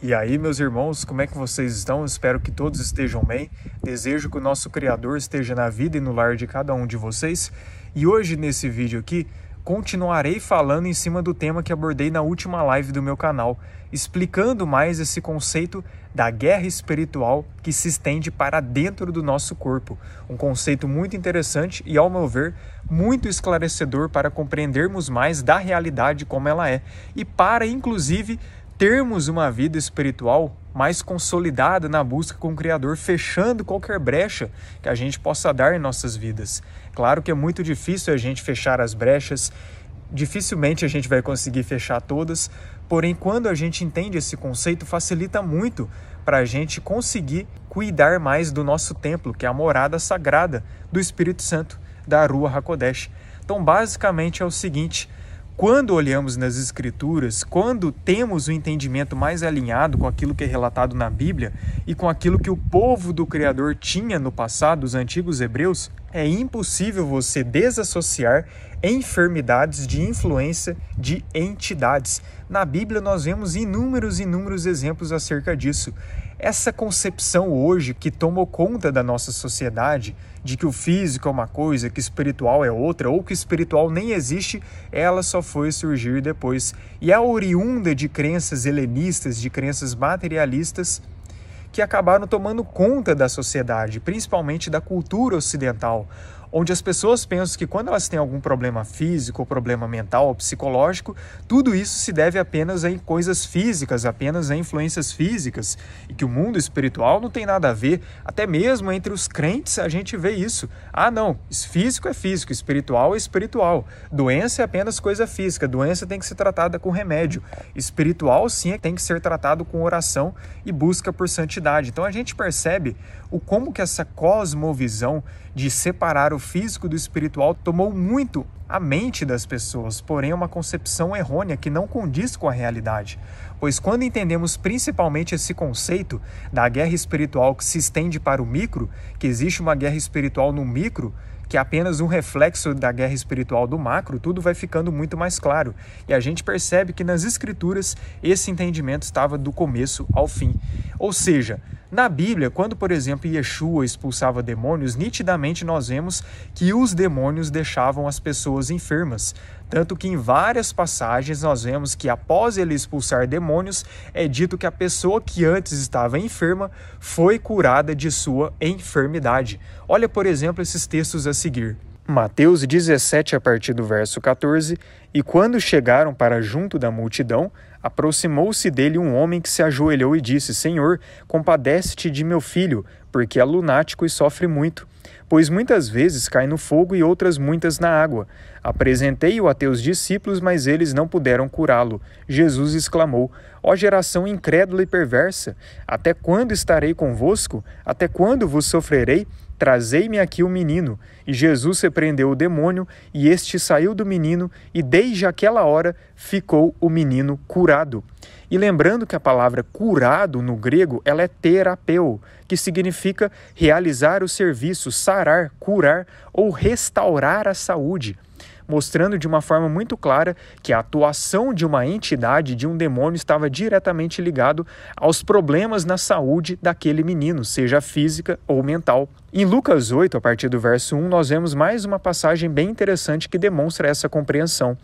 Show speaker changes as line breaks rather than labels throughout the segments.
E aí, meus irmãos, como é que vocês estão? Espero que todos estejam bem. Desejo que o nosso Criador esteja na vida e no lar de cada um de vocês. E hoje, nesse vídeo aqui, continuarei falando em cima do tema que abordei na última live do meu canal, explicando mais esse conceito da guerra espiritual que se estende para dentro do nosso corpo. Um conceito muito interessante e, ao meu ver, muito esclarecedor para compreendermos mais da realidade como ela é e para, inclusive, termos uma vida espiritual mais consolidada na busca com o Criador, fechando qualquer brecha que a gente possa dar em nossas vidas. Claro que é muito difícil a gente fechar as brechas, dificilmente a gente vai conseguir fechar todas, porém quando a gente entende esse conceito, facilita muito para a gente conseguir cuidar mais do nosso templo, que é a morada sagrada do Espírito Santo, da Ruach HaKodesh. Então basicamente é o seguinte: quando olhamos nas Escrituras, quando temos o entendimento mais alinhado com aquilo que é relatado na Bíblia e com aquilo que o povo do Criador tinha no passado, os antigos hebreus, é impossível você desassociar enfermidades de influência de entidades. Na Bíblia nós vemos inúmeros exemplos acerca disso. Essa concepção hoje que tomou conta da nossa sociedade, de que o físico é uma coisa, que o espiritual é outra, ou que o espiritual nem existe, ela só foi surgir depois. E é oriunda de crenças helenistas, de crenças materialistas, que acabaram tomando conta da sociedade, principalmente da cultura ocidental, onde as pessoas pensam que quando elas têm algum problema físico, ou problema mental ou psicológico, tudo isso se deve apenas a coisas físicas, apenas a influências físicas, e que o mundo espiritual não tem nada a ver. Até mesmo entre os crentes a gente vê isso. Ah não, físico é físico, espiritual é espiritual. Doença é apenas coisa física, doença tem que ser tratada com remédio. Espiritual sim tem que ser tratado com oração e busca por santidade. Então a gente percebe como que essa cosmovisão de separar o físico do espiritual tomou muito a mente das pessoas, porém é uma concepção errônea que não condiz com a realidade. Pois quando entendemos principalmente esse conceito da guerra espiritual que se estende para o micro, que existe uma guerra espiritual no micro, que é apenas um reflexo da guerra espiritual do macro, tudo vai ficando muito mais claro. E a gente percebe que nas Escrituras esse entendimento estava do começo ao fim. Ou seja, na Bíblia, quando, por exemplo, Yeshua expulsava demônios, nitidamente nós vemos que os demônios deixavam as pessoas enfermas. Tanto que em várias passagens nós vemos que após ele expulsar demônios, é dito que a pessoa que antes estava enferma foi curada de sua enfermidade. Olha, por exemplo, esses textos a seguir. Mateus 17, a partir do verso 14, e quando chegaram para junto da multidão, aproximou-se dele um homem que se ajoelhou e disse: Senhor, compadece-te de meu filho, porque é lunático e sofre muito, pois muitas vezes cai no fogo e outras muitas na água. Apresentei-o a teus discípulos, mas eles não puderam curá-lo. Jesus exclamou: Ó geração incrédula e perversa, até quando estarei convosco? Até quando vos sofrerei? Trazei-me aqui o menino. E Jesus repreendeu o demônio, e este saiu do menino, e desde aquela hora ficou o menino curado. E lembrando que a palavra curado no grego, ela é terapeu, que significa realizar o serviço, sarar, curar ou restaurar a saúde, mostrando de uma forma muito clara que a atuação de uma entidade, de um demônio, estava diretamente ligado aos problemas na saúde daquele menino, seja física ou mental. Em Lucas 8, a partir do verso 1, nós vemos mais uma passagem bem interessante que demonstra essa compreensão.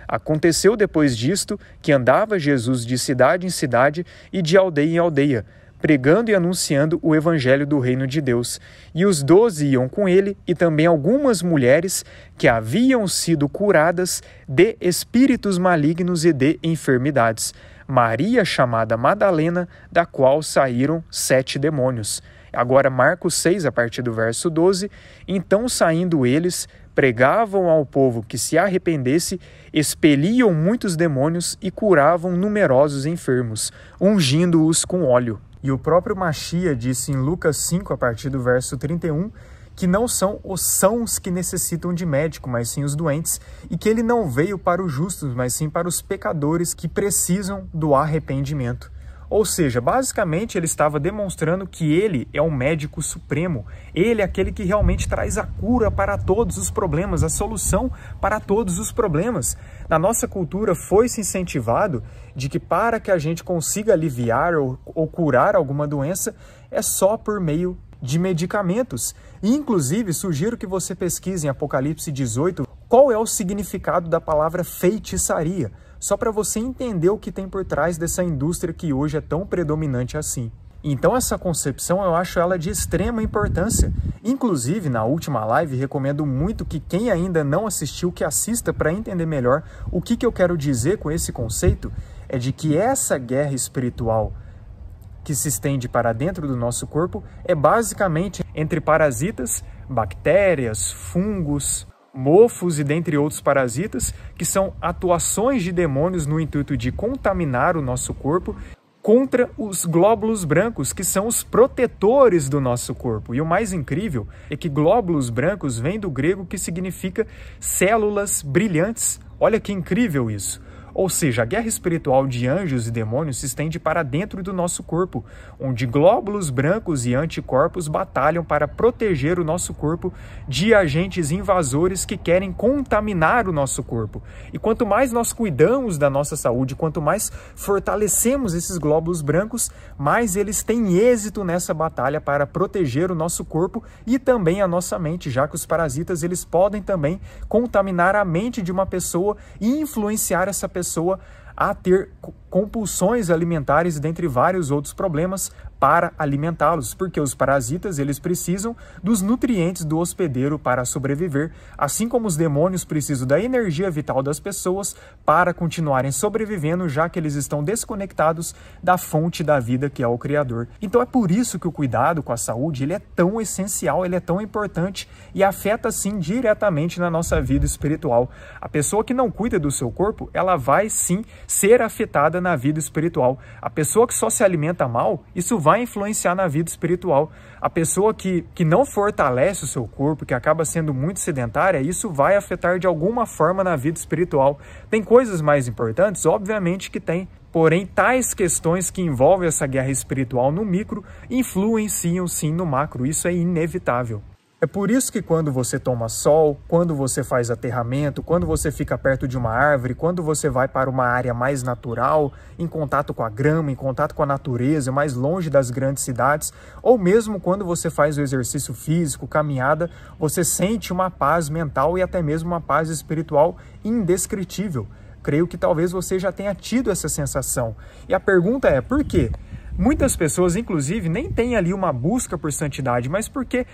Aconteceu depois disto que andava Jesus de cidade em cidade e de aldeia em aldeia, pregando e anunciando o evangelho do reino de Deus. E os 12 iam com ele, e também algumas mulheres que haviam sido curadas de espíritos malignos e de enfermidades. Maria, chamada Madalena, da qual saíram 7 demônios. Agora Marcos 6, a partir do verso 12, então saindo eles, pregavam ao povo que se arrependesse, expeliam muitos demônios e curavam numerosos enfermos, ungindo-os com óleo. E o próprio Machia disse em Lucas 5, a partir do verso 31, que não são os sãos que necessitam de médico, mas sim os doentes, e que ele não veio para os justos, mas sim para os pecadores que precisam do arrependimento. Ou seja, basicamente ele estava demonstrando que ele é o médico supremo, ele é aquele que realmente traz a cura para todos os problemas, a solução para todos os problemas. Na nossa cultura foi-se incentivado de que para que a gente consiga aliviar ou curar alguma doença, é só por meio de medicamentos. E, inclusive, sugiro que você pesquise em Apocalipse 18 qual é o significado da palavra feitiçaria, só para você entender o que tem por trás dessa indústria que hoje é tão predominante assim. Então essa concepção eu acho ela de extrema importância. Inclusive, na última live, recomendo muito que quem ainda não assistiu, que assista para entender melhor o que eu quero dizer com esse conceito, é de que essa guerra espiritual que se estende para dentro do nosso corpo é basicamente entre parasitas, bactérias, fungos, mofos e dentre outros parasitas, que são atuações de demônios no intuito de contaminar o nosso corpo contra os glóbulos brancos, que são os protetores do nosso corpo. E o mais incrível é que glóbulos brancos vem do grego, que significa células brilhantes. Olha que incrível isso! Ou seja, a guerra espiritual de anjos e demônios se estende para dentro do nosso corpo, onde glóbulos brancos e anticorpos batalham para proteger o nosso corpo de agentes invasores que querem contaminar o nosso corpo. E quanto mais nós cuidamos da nossa saúde, quanto mais fortalecemos esses glóbulos brancos, mais eles têm êxito nessa batalha para proteger o nosso corpo e também a nossa mente, já que os parasitas eles podem também contaminar a mente de uma pessoa e influenciar essa pessoa a ter compulsões alimentares, dentre vários outros problemas, para alimentá-los, porque os parasitas eles precisam dos nutrientes do hospedeiro para sobreviver, assim como os demônios precisam da energia vital das pessoas para continuarem sobrevivendo, já que eles estão desconectados da fonte da vida, que é o Criador. Então é por isso que o cuidado com a saúde ele é tão essencial, ele é tão importante e afeta sim diretamente na nossa vida espiritual. A pessoa que não cuida do seu corpo, ela vai sim ser afetada na vida espiritual. A pessoa que só se alimenta mal, isso vai influenciar na vida espiritual. A pessoa que não fortalece o seu corpo, que acaba sendo muito sedentária, isso vai afetar de alguma forma na vida espiritual. Tem coisas mais importantes? Obviamente que tem. Porém, tais questões que envolvem essa guerra espiritual no micro influenciam sim no macro. Isso é inevitável. É por isso que quando você toma sol, quando você faz aterramento, quando você fica perto de uma árvore, quando você vai para uma área mais natural, em contato com a grama, em contato com a natureza, mais longe das grandes cidades, ou mesmo quando você faz o exercício físico, caminhada, você sente uma paz mental e até mesmo uma paz espiritual indescritível. Creio que talvez você já tenha tido essa sensação. E a pergunta é, por quê? Muitas pessoas, inclusive, nem têm ali uma busca por santidade, mas por que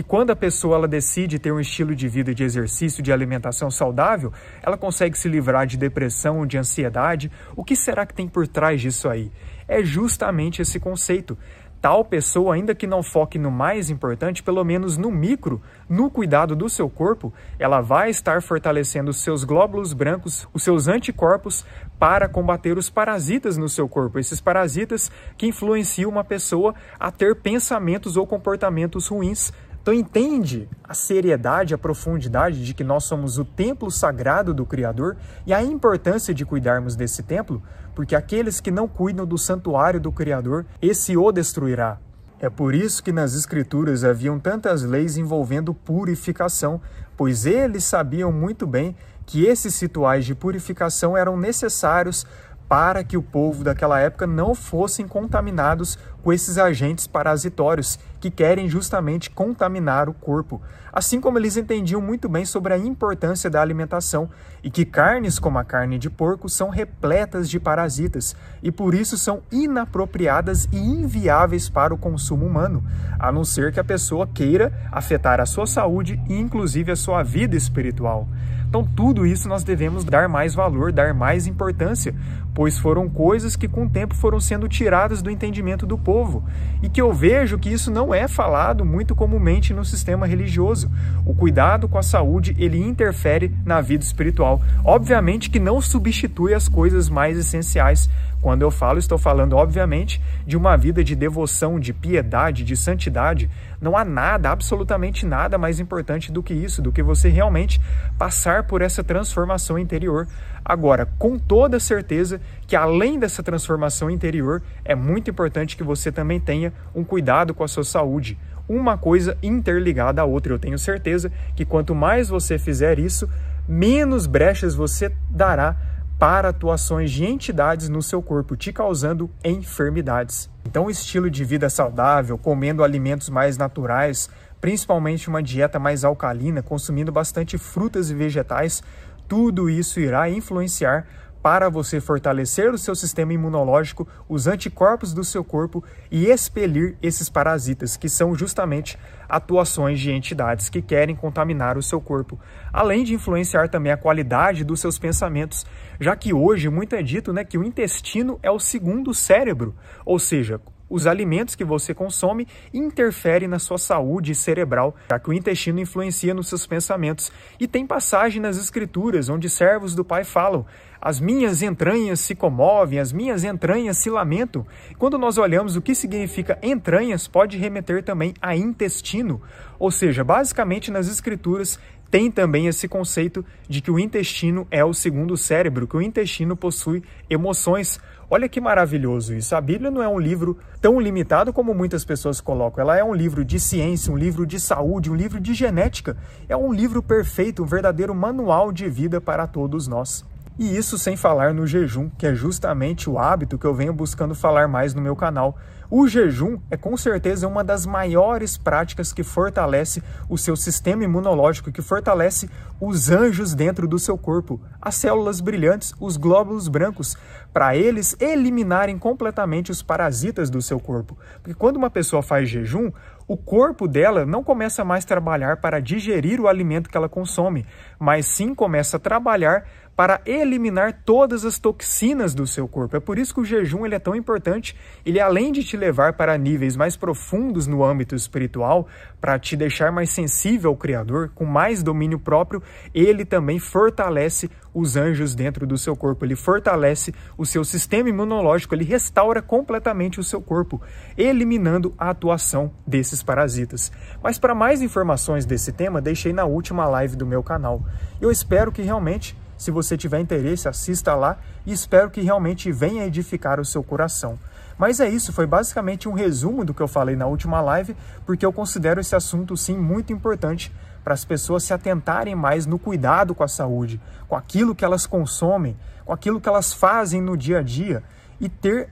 quando a pessoa ela decide ter um estilo de vida, de exercício, de alimentação saudável, ela consegue se livrar de depressão, de ansiedade? O que será que tem por trás disso aí? É justamente esse conceito. Tal pessoa, ainda que não foque no mais importante, pelo menos no micro, no cuidado do seu corpo, ela vai estar fortalecendo os seus glóbulos brancos, os seus anticorpos, para combater os parasitas no seu corpo. Esses parasitas que influenciam uma pessoa a ter pensamentos ou comportamentos ruins. Então entende a seriedade, a profundidade de que nós somos o templo sagrado do Criador e a importância de cuidarmos desse templo, porque aqueles que não cuidam do santuário do Criador, esse o destruirá. É por isso que nas Escrituras haviam tantas leis envolvendo purificação, pois eles sabiam muito bem que esses rituais de purificação eram necessários para que o povo daquela época não fossem contaminados com esses agentes parasitórios que querem justamente contaminar o corpo. Assim como eles entendiam muito bem sobre a importância da alimentação e que carnes como a carne de porco são repletas de parasitas e por isso são inapropriadas e inviáveis para o consumo humano, a não ser que a pessoa queira afetar a sua saúde e inclusive a sua vida espiritual. Então tudo isso nós devemos dar mais valor, dar mais importância, pois foram coisas que com o tempo foram sendo tiradas do entendimento do povo e que eu vejo que isso não é falado muito comumente no sistema religioso. O cuidado com a saúde, ele interfere na vida espiritual. Obviamente que não substitui as coisas mais essenciais. Quando eu falo, estou falando, obviamente, de uma vida de devoção, de piedade, de santidade. Não há nada, absolutamente nada mais importante do que isso, do que você realmente passar por essa transformação interior. Agora, com toda certeza que além dessa transformação interior, é muito importante que você também tenha um cuidado com a sua saúde. Uma coisa interligada à outra. Eu tenho certeza que quanto mais você fizer isso, menos brechas você dará para atuações de entidades no seu corpo, te causando enfermidades. Então, o estilo de vida saudável, comendo alimentos mais naturais, principalmente uma dieta mais alcalina, consumindo bastante frutas e vegetais, tudo isso irá influenciar para você fortalecer o seu sistema imunológico, os anticorpos do seu corpo e expelir esses parasitas, que são justamente atuações de entidades que querem contaminar o seu corpo, além de influenciar também a qualidade dos seus pensamentos, já que hoje muito é dito, que o intestino é o segundo cérebro, ou seja, os alimentos que você consome interferem na sua saúde cerebral, já que o intestino influencia nos seus pensamentos. E tem passagem nas escrituras onde servos do Pai falam: as minhas entranhas se comovem, as minhas entranhas se lamentam. Quando nós olhamos o que significa entranhas, pode remeter também a intestino. Ou seja, basicamente nas escrituras tem também esse conceito de que o intestino é o segundo cérebro, que o intestino possui emoções. Olha que maravilhoso isso. A Bíblia não é um livro tão limitado como muitas pessoas colocam. Ela é um livro de ciência, um livro de saúde, um livro de genética. É um livro perfeito, um verdadeiro manual de vida para todos nós. E isso sem falar no jejum, que é justamente o hábito que eu venho buscando falar mais no meu canal. O jejum é com certeza uma das maiores práticas que fortalece o seu sistema imunológico, que fortalece os anjos dentro do seu corpo, as células brilhantes, os glóbulos brancos, para eles eliminarem completamente os parasitas do seu corpo. Porque quando uma pessoa faz jejum, o corpo dela não começa mais a trabalhar para digerir o alimento que ela consome, mas sim começa a trabalhar para eliminar todas as toxinas do seu corpo. É por isso que o jejum ele é tão importante. Ele, além de te levar para níveis mais profundos no âmbito espiritual, para te deixar mais sensível ao Criador, com mais domínio próprio, ele também fortalece os anjos dentro do seu corpo. Ele fortalece o seu sistema imunológico, ele restaura completamente o seu corpo, eliminando a atuação desses parasitas. Mas para mais informações desse tema, deixei na última live do meu canal. Eu espero que realmente, se você tiver interesse, assista lá e espero que realmente venha edificar o seu coração. Mas é isso, foi basicamente um resumo do que eu falei na última live, porque eu considero esse assunto sim muito importante para as pessoas se atentarem mais no cuidado com a saúde, com aquilo que elas consomem, com aquilo que elas fazem no dia a dia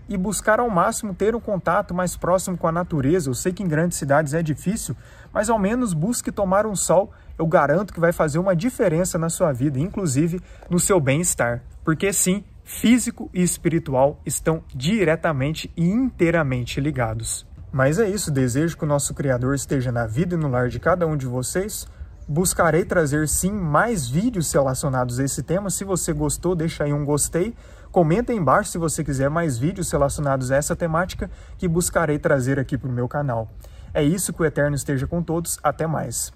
e buscar ao máximo ter um contato mais próximo com a natureza. Eu sei que em grandes cidades é difícil, mas ao menos busque tomar um sol. Eu garanto que vai fazer uma diferença na sua vida, inclusive no seu bem-estar. Porque sim, físico e espiritual estão diretamente e inteiramente ligados. Mas é isso, desejo que o nosso Criador esteja na vida e no lar de cada um de vocês. Buscarei trazer sim mais vídeos relacionados a esse tema. Se você gostou, deixa aí um gostei. Comenta aí embaixo se você quiser mais vídeos relacionados a essa temática que buscarei trazer aqui para o meu canal. É isso, que o Eterno esteja com todos. Até mais.